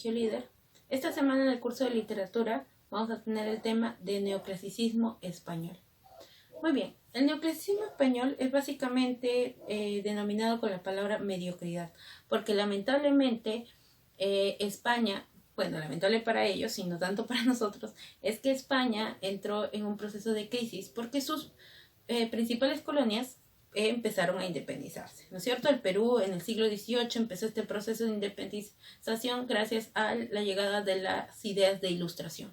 Colegio Líder. Esta semana en el curso de literatura vamos a tener el tema de neoclasicismo español. Muy bien, el neoclasicismo español es básicamente denominado con la palabra mediocridad, porque lamentablemente España, bueno, lamentable para ellos y no tanto para nosotros, es que España entró en un proceso de crisis porque sus principales colonias empezaron a independizarse, ¿no es cierto? El Perú en el siglo XVIII empezó este proceso de independización gracias a la llegada de las ideas de ilustración.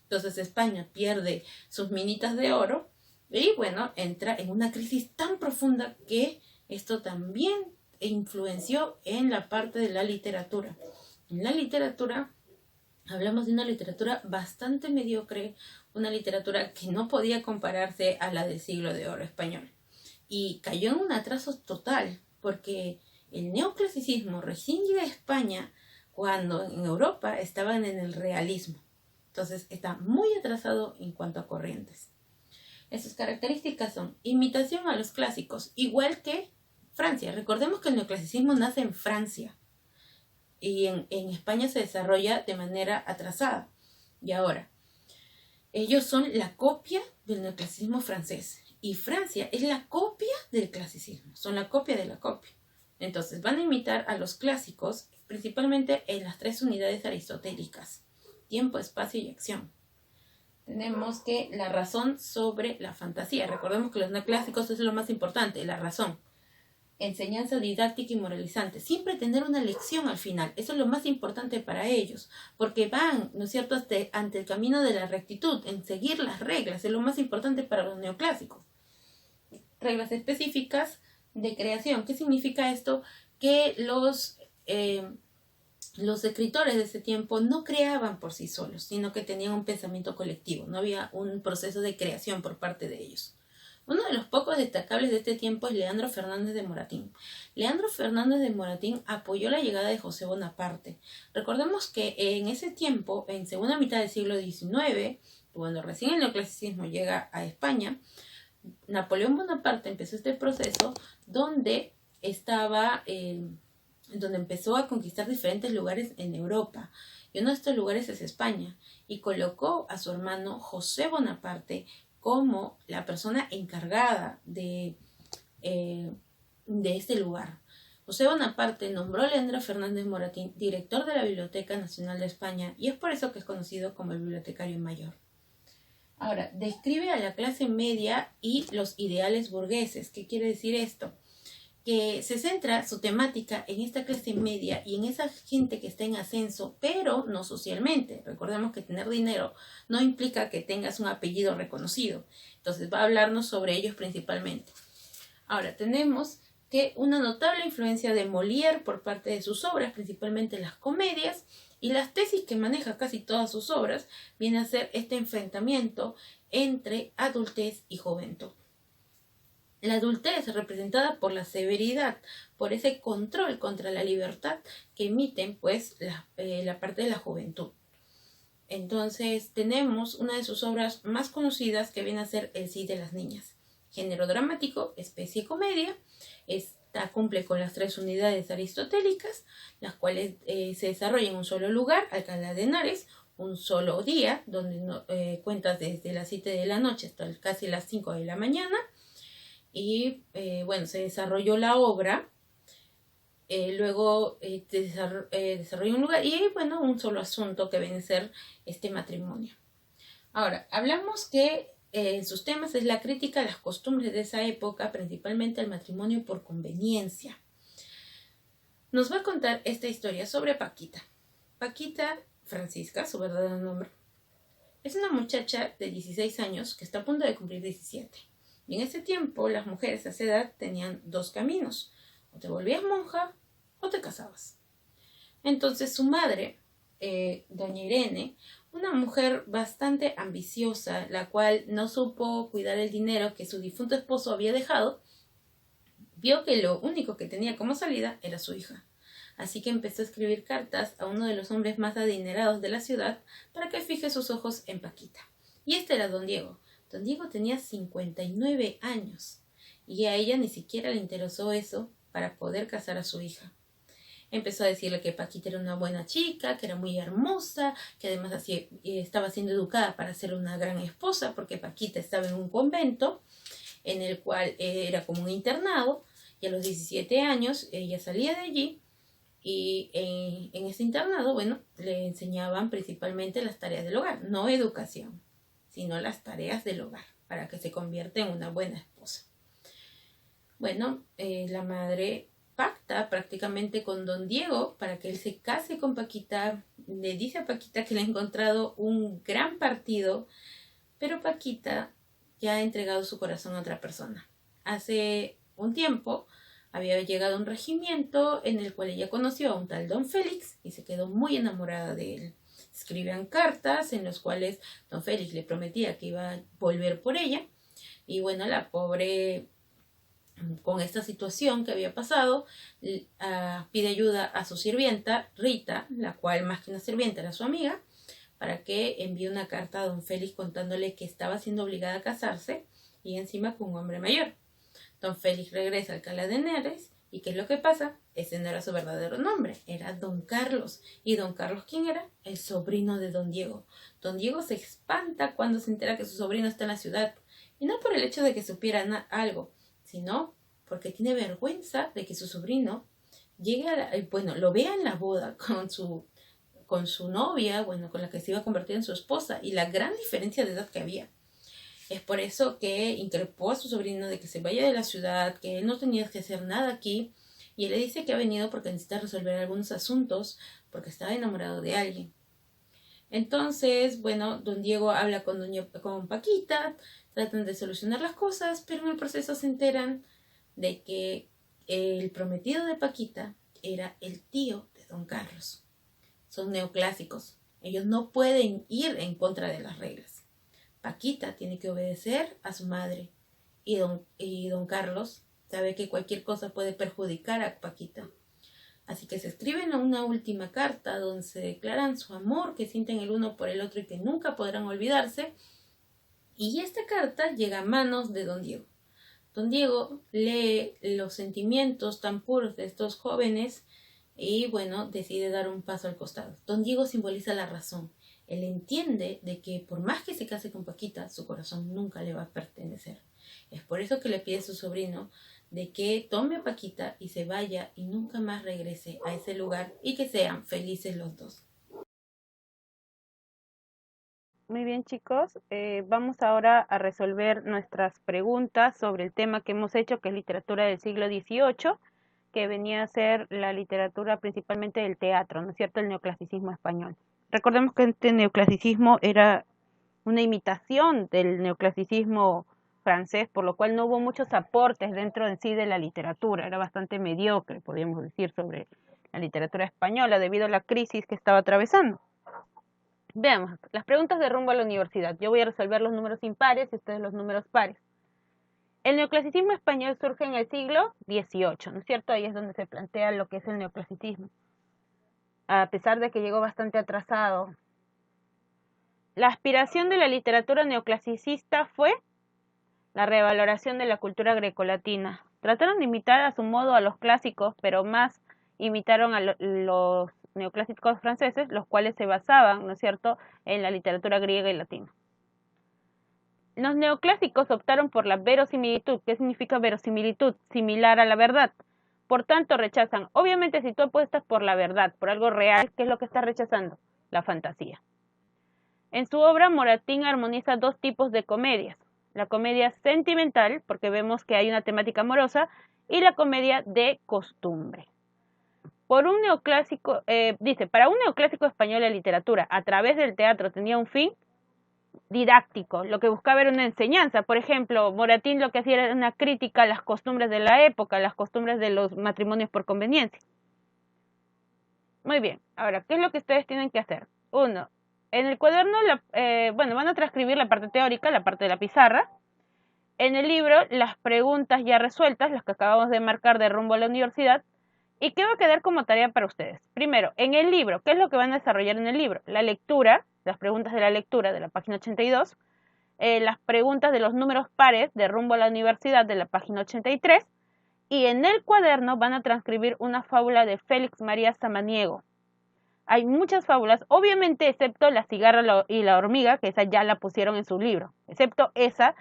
Entonces España pierde sus minitas de oro y bueno, entra en una crisis tan profunda que esto también influenció en la parte de la literatura. En la literatura hablamos de una literatura bastante mediocre, una literatura que no podía compararse a la del siglo de oro español. Y cayó en un atraso total, porque el neoclasicismo recién llega a España cuando en Europa estaban en el realismo. Entonces está muy atrasado en cuanto a corrientes. Sus características son imitación a los clásicos, igual que Francia. Recordemos que el neoclasicismo nace en Francia y en España se desarrolla de manera atrasada. Y ahora, ellos son la copia del neoclasicismo francés y Francia es la copia del clasicismo, son la copia de la copia. Entonces van a imitar a los clásicos principalmente en las tres unidades aristotélicas: tiempo, espacio y acción. Tenemos que la razón sobre la fantasía. Recordemos que los neoclásicos es lo más importante, la razón. Enseñanza didáctica y moralizante. Siempre tener una lección al final. Eso es lo más importante para ellos. Porque van, ¿no es cierto?, ante el camino de la rectitud, en seguir las reglas. Es lo más importante para los neoclásicos. Reglas específicas de creación. ¿Qué significa esto? Que los escritores de ese tiempo no creaban por sí solos, sino que tenían un pensamiento colectivo. No había un proceso de creación por parte de ellos. Uno de los pocos destacables de este tiempo es Leandro Fernández de Moratín. Leandro Fernández de Moratín apoyó la llegada de José Bonaparte. Recordemos que en ese tiempo, en segunda mitad del siglo XIX, cuando recién el neoclasicismo llega a España, Napoleón Bonaparte empezó este proceso donde empezó a conquistar diferentes lugares en Europa. Y uno de estos lugares es España. Y colocó a su hermano José Bonaparte como la persona encargada de este lugar. José Bonaparte nombró a Leandro Fernández Moratín director de la Biblioteca Nacional de España y es por eso que es conocido como el bibliotecario mayor. Ahora, describe a la clase media y los ideales burgueses. ¿Qué quiere decir esto? Que se centra su temática en esta clase media y en esa gente que está en ascenso, pero no socialmente. Recordemos que tener dinero no implica que tengas un apellido reconocido. Entonces va a hablarnos sobre ellos principalmente. Ahora, tenemos que una notable influencia de Molière por parte de sus obras, principalmente las comedias, y las tesis que maneja casi todas sus obras, viene a ser este enfrentamiento entre adultez y juventud. La adultez representada por la severidad, por ese control contra la libertad que emiten pues la parte de la juventud. Entonces tenemos una de sus obras más conocidas que viene a ser El Cid de las Niñas. Género dramático, especie comedia, cumple con las tres unidades aristotélicas, las cuales se desarrollan en un solo lugar, Alcalá de Henares, un solo día, donde cuentas desde las 7 de la noche hasta casi las 5 de la mañana. Y bueno, se desarrolló la obra, luego desarrolló un lugar y bueno, un solo asunto que viene a ser este matrimonio. Ahora, hablamos que en sus temas es la crítica a las costumbres de esa época, principalmente al matrimonio por conveniencia. Nos va a contar esta historia sobre Paquita. Paquita Francisca, su verdadero nombre, es una muchacha de 16 años que está a punto de cumplir 17. Y en ese tiempo las mujeres a esa edad tenían dos caminos: o te volvías monja o te casabas. Entonces su madre, doña Irene, una mujer bastante ambiciosa, la cual no supo cuidar el dinero que su difunto esposo había dejado, vio que lo único que tenía como salida era su hija. Así que empezó a escribir cartas a uno de los hombres más adinerados de la ciudad para que fije sus ojos en Paquita. Y este era don Diego. Don Diego tenía 59 años y a ella ni siquiera le interesó eso para poder casar a su hija. Empezó a decirle que Paquita era una buena chica, que era muy hermosa, que además estaba siendo educada para ser una gran esposa, porque Paquita estaba en un convento en el cual era como un internado, y a los 17 años ella salía de allí, y en ese internado, bueno, le enseñaban principalmente las tareas del hogar, no educación, sino las tareas del hogar, para que se convierta en una buena esposa. Bueno, la madre pacta prácticamente con don Diego para que él se case con Paquita. Le dice a Paquita que le ha encontrado un gran partido, pero Paquita ya ha entregado su corazón a otra persona. Hace un tiempo había llegado a un regimiento en el cual ella conoció a un tal don Félix y se quedó muy enamorada de él. Escribían cartas en las cuales don Félix le prometía que iba a volver por ella, y bueno, la pobre, con esta situación que había pasado, pide ayuda a su sirvienta Rita, la cual más que una sirvienta era su amiga, para que envíe una carta a don Félix contándole que estaba siendo obligada a casarse y encima con un hombre mayor. Don Félix regresa a Alcalá de Henares, y ¿qué es lo que pasa? Ese no era su verdadero nombre, era don Carlos. ¿Y don Carlos quién era? El sobrino de don Diego. Don Diego se espanta cuando se entera que su sobrino está en la ciudad, y no por el hecho de que supiera algo, sino porque tiene vergüenza de que su sobrino llegue lo vea en la boda con su novia, bueno, con la que se iba a convertir en su esposa, y la gran diferencia de edad que había. Es por eso que increpó a su sobrino de que se vaya de la ciudad, que él no tenía que hacer nada aquí, y él le dice que ha venido porque necesita resolver algunos asuntos, porque estaba enamorado de alguien. Entonces, bueno, don Diego habla con Paquita, tratan de solucionar las cosas, pero en el proceso se enteran de que el prometido de Paquita era el tío de don Carlos. Son neoclásicos, ellos no pueden ir en contra de las reglas. Paquita tiene que obedecer a su madre, y don Carlos sabe que cualquier cosa puede perjudicar a Paquita. Así que se escriben una última carta donde se declaran su amor, que sienten el uno por el otro y que nunca podrán olvidarse. Y esta carta llega a manos de don Diego. Don Diego lee los sentimientos tan puros de estos jóvenes y, bueno, decide dar un paso al costado. Don Diego simboliza la razón. Él entiende de que por más que se case con Paquita, su corazón nunca le va a pertenecer. Es por eso que le pide a su sobrino de que tome a Paquita y se vaya y nunca más regrese a ese lugar, y que sean felices los dos. Muy bien, chicos, vamos ahora a resolver nuestras preguntas sobre el tema que hemos hecho, que es literatura del siglo XVIII, que venía a ser la literatura principalmente del teatro, ¿no es cierto?, el neoclasicismo español. Recordemos que este neoclasicismo era una imitación del neoclasicismo francés, por lo cual no hubo muchos aportes dentro en sí de la literatura, era bastante mediocre, podríamos decir, sobre la literatura española debido a la crisis que estaba atravesando. Veamos, las preguntas de rumbo a la universidad. Yo voy a resolver los números impares y ustedes los números pares. El neoclasicismo español surge en el siglo XVIII, ¿no es cierto? Ahí es donde se plantea lo que es el neoclasicismo, a pesar de que llegó bastante atrasado. La aspiración de la literatura neoclasicista fue la revaloración de la cultura grecolatina. Trataron de imitar a su modo a los clásicos, pero más imitaron a los neoclásicos franceses, los cuales se basaban, ¿no es cierto?, en la literatura griega y latina. Los neoclásicos optaron por la verosimilitud. ¿Qué significa verosimilitud? Similar a la verdad. Por tanto, rechazan. Obviamente, si tú apuestas por la verdad, por algo real, ¿qué es lo que estás rechazando? La fantasía. En su obra, Moratín armoniza dos tipos de comedias. La comedia sentimental, porque vemos que hay una temática amorosa, y la comedia de costumbre. Para un neoclásico español la literatura a través del teatro tenía un fin didáctico, lo que buscaba era una enseñanza. Por ejemplo, Moratín lo que hacía era una crítica a las costumbres de la época, las costumbres de los matrimonios por conveniencia. Muy bien, ahora, ¿qué es lo que ustedes tienen que hacer? Uno, en el cuaderno, van a transcribir la parte teórica, la parte de la pizarra. En el libro, las preguntas ya resueltas, las que acabamos de marcar de rumbo a la universidad. ¿Y qué va a quedar como tarea para ustedes? Primero, en el libro, ¿qué es lo que van a desarrollar en el libro? La lectura, las preguntas de la lectura de la página 82, las preguntas de los números pares de rumbo a la universidad de la página 83, y en el cuaderno van a transcribir una fábula de Félix María Samaniego. Hay muchas fábulas, obviamente excepto La cigarra y la hormiga, que esa ya la pusieron en su libro. Excepto esa,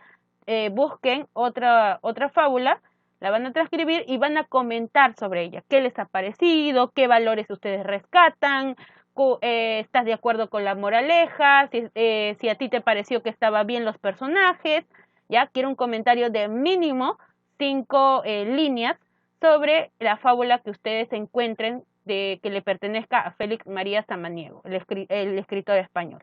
busquen otra fábula, la van a transcribir y van a comentar sobre ella. ¿Qué les ha parecido? ¿Qué valores ustedes rescatan? ¿Estás de acuerdo con la moraleja? Si a ti te pareció que estaba bien los personajes. Ya quiero un comentario de mínimo 5 líneas sobre la fábula que ustedes encuentren de que le pertenezca a Félix María Samaniego, el escritor español.